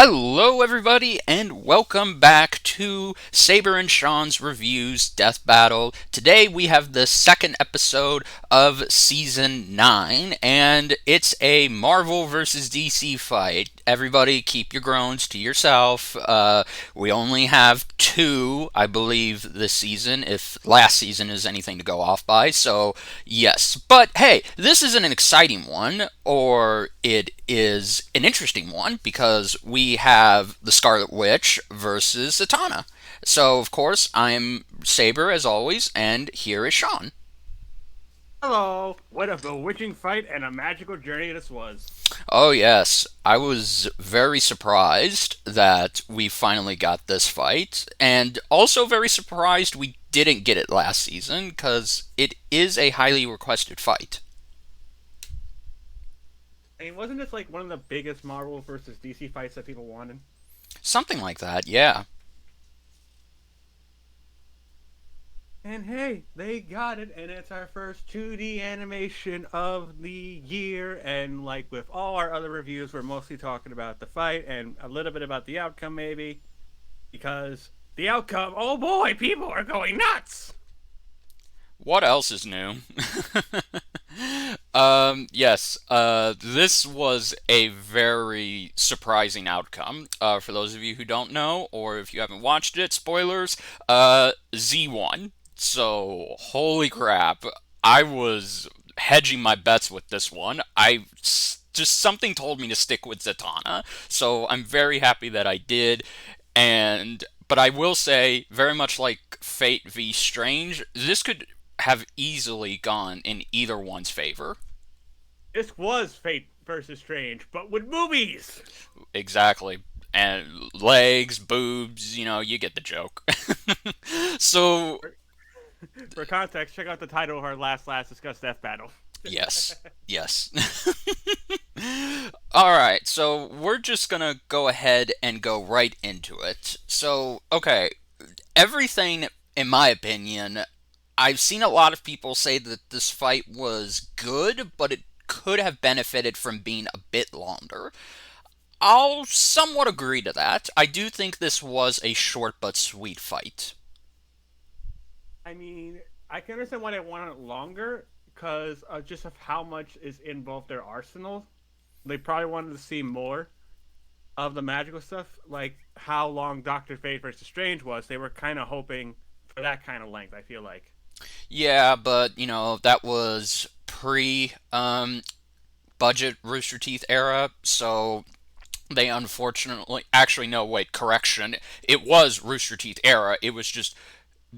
Hello, everybody, and welcome back to Saber&Sean's Reviews Death Battle. Today we have the second episode of Season 9, and it's a Marvel vs. DC fight. Everybody keep your groans to yourself. We only have two, I believe, this season, if last season is anything to go off by, so yes. But hey, this is an exciting one, or it is an interesting one, because we have the Scarlet Witch versus Zatanna. So, of course, I'm Saber, as always, and here is Sean. Hello! What a bewitching fight and a magical journey this was. Oh, yes. I was very surprised that we finally got this fight, and also very surprised we didn't get it last season, because it is a highly requested fight. I mean, wasn't this like one of the biggest Marvel versus DC fights that people wanted? Something like that, yeah. And hey, they got it, and it's our first 2D animation of the year. And like with all our other reviews, we're mostly talking about the fight and a little bit about the outcome, maybe. Because the outcome, oh boy, people are going nuts! What else is new? Yes, this was a very surprising outcome. For those of you who don't know, or if you haven't watched it, spoilers, Z won. So, holy crap, I was hedging my bets with this one. Just something told me to stick with Zatanna, so I'm very happy that I did. But I will say, very much like Fate v Strange, this could have easily gone in either one's favor. This was Fate versus Strange, but with movies! Exactly. And legs, boobs, you get the joke. So, For context, check out the title of our last discussed Death Battle. yes. Yes. Alright, so we're just gonna go ahead and go right into it. So, okay, everything, in my opinion, I've seen a lot of people say that this fight was good, but it could have benefited from being a bit longer. I'll somewhat agree to that. I do think this was a short but sweet fight. I mean, I can understand why they want it longer because just of how much is in both their arsenals. They probably wanted to see more of the magical stuff, like how long Doctor Fate versus Strange was. They were kind of hoping for that kind of length. I feel like. Yeah, but, that was pre budget Rooster Teeth era, so they unfortunately. Actually, no, wait, correction. It was Rooster Teeth era. It was just.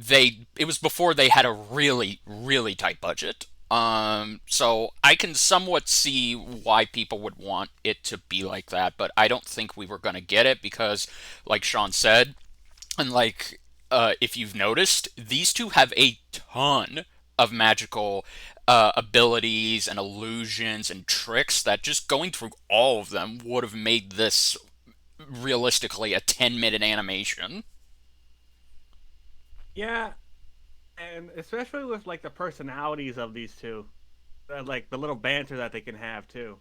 It was before they had a really, really tight budget. So I can somewhat see why people would want it to be like that, but I don't think we were going to get it because, like Sean said, and like if you've noticed, these two have a ton of magical abilities and illusions and tricks that just going through all of them would have made this realistically a 10-minute animation. Yeah, and especially with like the personalities of these two, like the little banter that they can have too.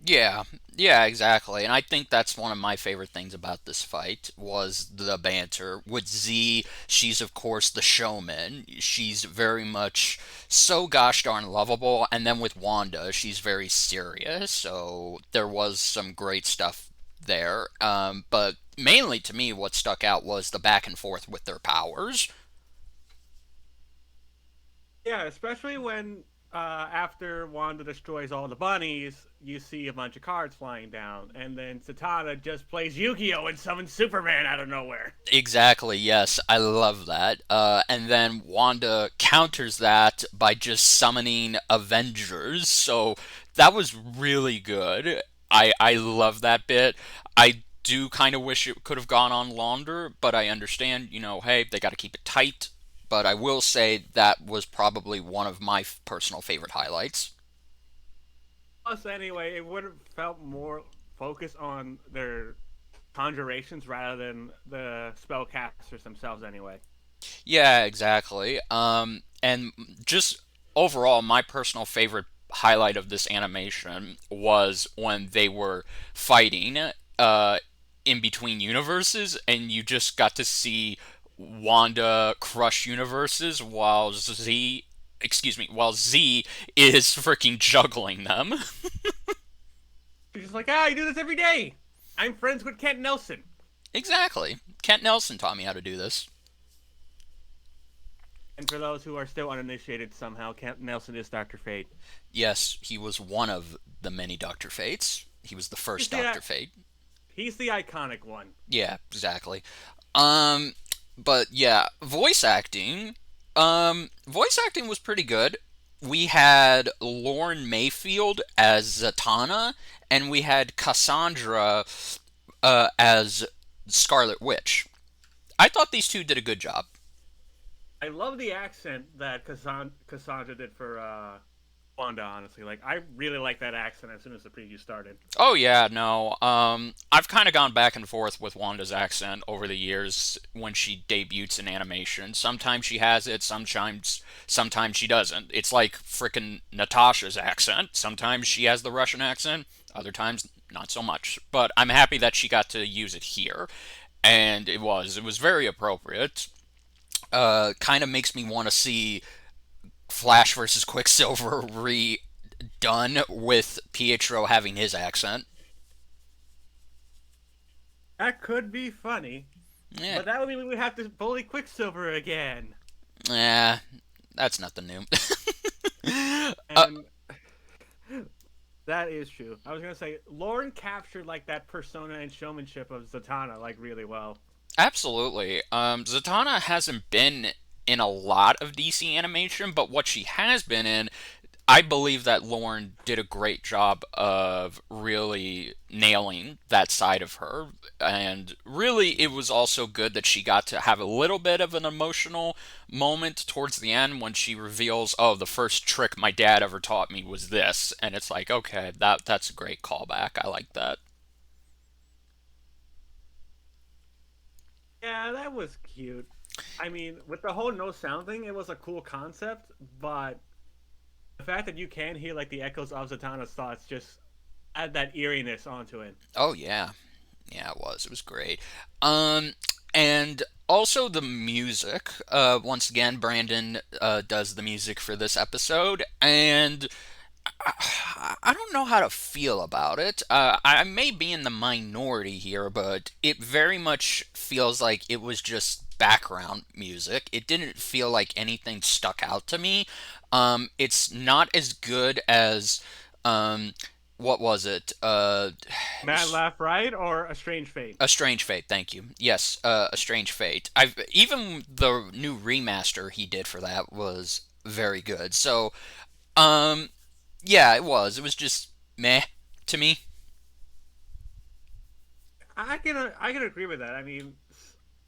Yeah, yeah, exactly. And I think that's one of my favorite things about this fight was the banter. With Z, she's of course the showman. She's very much so gosh darn lovable. And then with Wanda, she's very serious. So there was some great stuff there. But mainly to me, what stuck out was the back and forth with their powers. Yeah, especially when after Wanda destroys all the bunnies, you see a bunch of cards flying down, and then Zatanna just plays Yu-Gi-Oh and summons Superman out of nowhere. Exactly, yes, I love that. And then Wanda counters that by just summoning Avengers, so that was really good. I love that bit. I do kind of wish it could have gone on longer, but I understand, hey, they got to keep it tight. But I will say that was probably one of my personal favorite highlights. Plus, anyway, it would have felt more focused on their conjurations rather than the spellcasters themselves. Anyway, Yeah, exactly. And just overall, my personal favorite highlight of this animation was when they were fighting. in between universes, and you just got to see Wanda crush universes while Z is freaking juggling them. She's just like, ah, I do this every day. I'm friends with Kent Nelson. Exactly. Kent Nelson taught me how to do this. And for those who are still uninitiated somehow, Kent Nelson is Dr. Fate. Yes, he was one of the many Dr. Fates. He was the He's first the, Dr. Fate. he's the iconic one. Yeah, exactly. Um, but yeah, voice acting was pretty good. We had Lauren Mayfield as Zatanna, and we had Cassandra as Scarlet Witch. I thought these two did a good job. I love the accent that Cassandra did for Wanda, honestly. Like, I really like that accent as soon as the preview started. Oh yeah, no. I've kind of gone back and forth with Wanda's accent over the years when she debuts in animation. Sometimes she has it, sometimes she doesn't. It's like frickin' Natasha's accent. Sometimes she has the Russian accent, other times not so much. But I'm happy that she got to use it here, and it was very appropriate. Kind of makes me want to see Flash versus Quicksilver redone with Pietro having his accent. That could be funny, Yeah, but that would mean we would have to bully Quicksilver again. yeah, that's nothing new. uh, And that is true. I was gonna say Lauren captured like that persona and showmanship of Zatanna like really well. Absolutely. Zatanna hasn't been in a lot of DC animation, but what she has been in, I believe that Lauren did a great job of really nailing that side of her. And really, it was also good that she got to have a little bit of an emotional moment towards the end when she reveals, "Oh, the first trick my dad ever taught me was this," and it's like, okay, that's a great callback. I like that. Yeah, that was cute. I mean, with the whole no sound thing, it was a cool concept, but the fact that you can hear like the echoes of Zatanna's thoughts just add that eeriness onto it. Oh yeah, yeah, it was. It was great. Um, and also the music. Once again, Brandon does the music for this episode, and I don't know how to feel about it. I may be in the minority here, but it very much feels like it was just background music. It didn't feel like anything stuck out to me. It's not as good as um, what was it? Mad Laugh, right? Or A Strange Fate? A Strange Fate, thank you. Yes, A Strange Fate. I've even the new remaster he did for that was very good. So, um, yeah, it was. It was just meh to me. I can agree with that. I mean,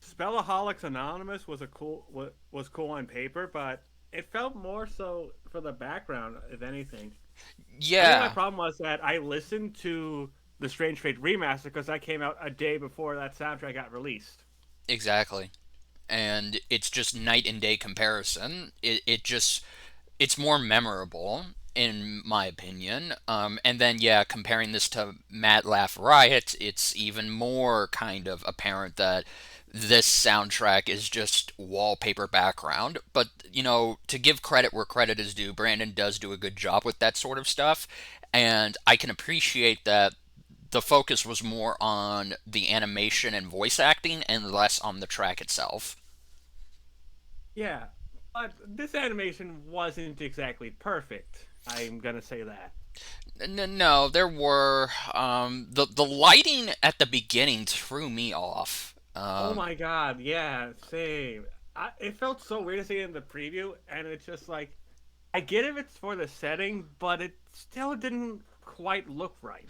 Spellaholics Anonymous was a cool was cool on paper, but it felt more so for the background, if anything. I think my Yeah, problem was that I listened to the Strange Fate remaster because that came out a day before that soundtrack got released. exactly. And it's just night and day comparison. It's more memorable in my opinion. And then yeah, comparing this to Mad Laugh Riot, it's even more kind of apparent that this soundtrack is just wallpaper background. But to give credit where credit is due, Brandon does do a good job with that sort of stuff, and I can appreciate that the focus was more on the animation and voice acting and less on the track itself. Yeah, but this animation wasn't exactly perfect. I'm gonna say that. No, there were the lighting at the beginning threw me off. Oh my god, yeah, same. It felt so weird to see it in the preview, and it's just like, I get if it's for the setting, but it still didn't quite look right.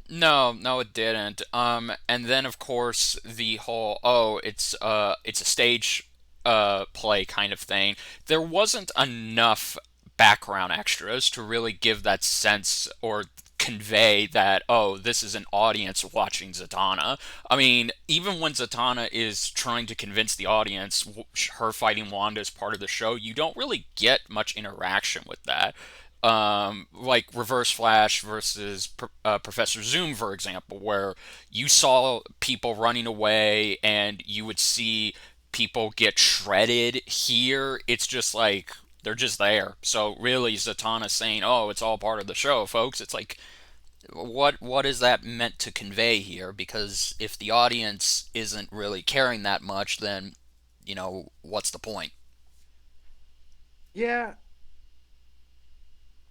No, no, it didn't. And then of course the whole, oh, it's a stage play kind of thing. There wasn't enough background extras to really give that sense or convey that, oh, this is an audience watching Zatanna. I mean, even when Zatanna is trying to convince the audience her fighting Wanda is part of the show, you don't really get much interaction with that. like Reverse Flash versus Professor Zoom, for example, where you saw people running away and you would see people get shredded. Here, it's just like they're just there. So really, Zatanna saying, "Oh, it's all part of the show, folks." It's like, what is that meant to convey here? Because if the audience isn't really caring that much, then what's the point? Yeah,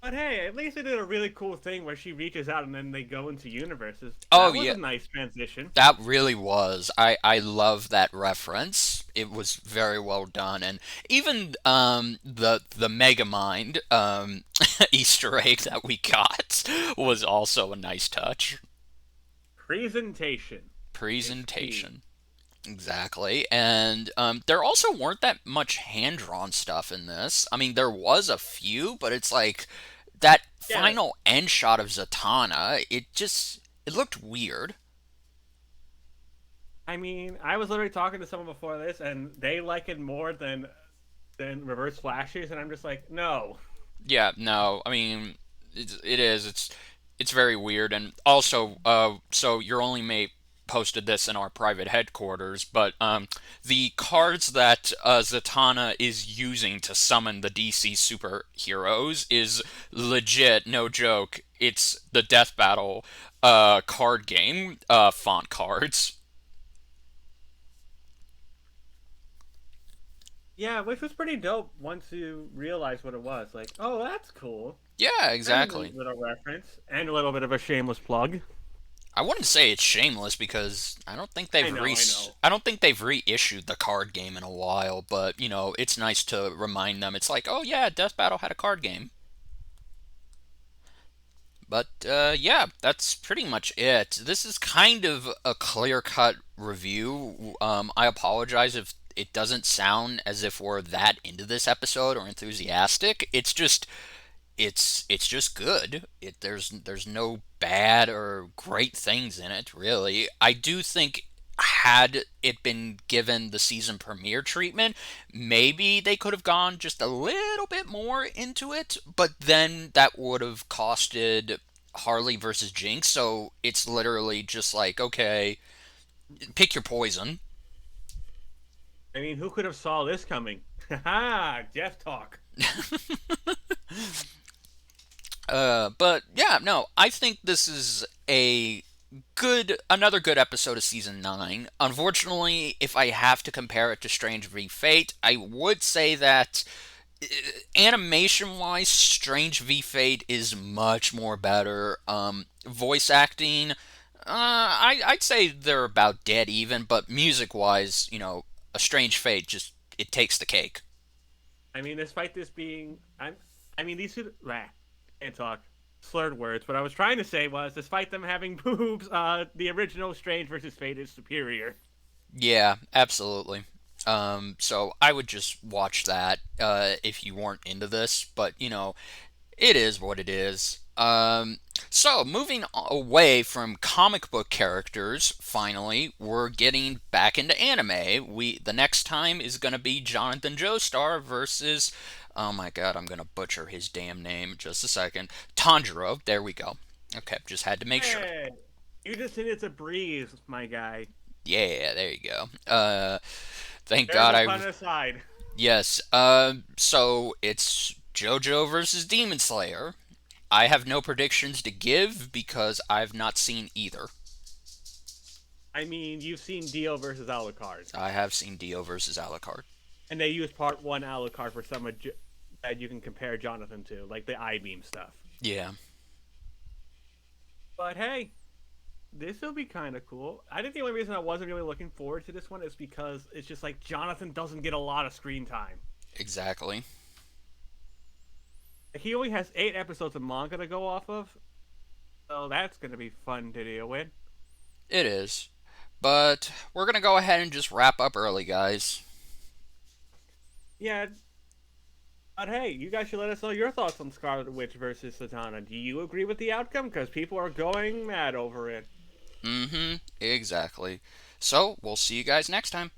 but hey, at least they did a really cool thing where she reaches out and then they go into universes. Oh That was yeah, a nice transition. that really was. I love that reference. It was very well done, and even the Megamind Easter egg that we got was also a nice touch. Presentation is key. Presentation. Exactly. And there also weren't that much hand drawn stuff in this. I mean, there was a few, but it's like that Yeah, final end shot of Zatanna, it looked weird. I mean, I was literally talking to someone before this, and they like it more than Reverse Flashes, and I'm just like, no. Yeah, no, I mean, it is. It's very weird. And also, so your only mate posted this in our private headquarters, but the cards that Zatanna is using to summon the DC superheroes is legit, no joke. It's the Death Battle card game font cards. Yeah, which was pretty dope once you realize what it was. Like, oh, that's cool. Yeah, That's a neat exactly. little reference, and a little bit of a shameless plug. I wouldn't say it's shameless because I know. I don't think they've reissued the card game in a while, but it's nice to remind them. It's like, "Oh yeah, Death Battle had a card game." But yeah, that's pretty much it. This is kind of a clear-cut review. I apologize if it doesn't sound as if we're that into this episode or enthusiastic. It's just good. There's no bad or great things in it, really. I do think had it been given the season premiere treatment, maybe they could have gone just a little bit more into it, but then that would have costed Harley versus Jinx, so it's literally just like, okay, pick your poison. I mean, who could have saw this coming? Haha, Jeff talk. But yeah, no, I think this is another good episode of season 9. Unfortunately, if I have to compare it to Strange v Fate, I would say that animation wise, Strange v Fate is much more better. Voice acting, I'd say they're about dead even, but music wise, a Strange Fate just it takes the cake. I mean, despite this being, I mean, these two, can't talk slurred words. What I was trying to say was, despite them having boobs, the original Strange versus Fate is superior. Yeah, absolutely. So I would just watch that if you weren't into this, but it is what it is. So moving away from comic book characters, finally, we're getting back into anime. The next time is gonna be Jonathan Joestar versus, oh my god, I'm gonna butcher his damn name. Just a second, Tanjiro. There we go. Okay, just had to make sure. Hey, you just needed to breathe, my guy. Yeah, there you go. Thank There's God a I. pun aside. Yes. So it's JoJo versus Demon Slayer. I have no predictions to give because I've not seen either. I mean, you've seen Dio versus Alucard, I have seen Dio versus Alucard. and they use part one Alucard for some that you can compare Jonathan to, like the I beam stuff. Yeah, But hey, this will be kind of cool. I think the only reason I wasn't really looking forward to this one is because it's just like Jonathan doesn't get a lot of screen time. exactly. He only has 8 episodes of manga to go off of, so that's gonna be fun to deal with. It is. But we're going to go ahead and just wrap up early, guys. Yeah, but hey, you guys should let us know your thoughts on Scarlet Witch versus Zatanna. Do you agree with the outcome? Because people are going mad over it. Mm hmm. Exactly. So, we'll see you guys next time.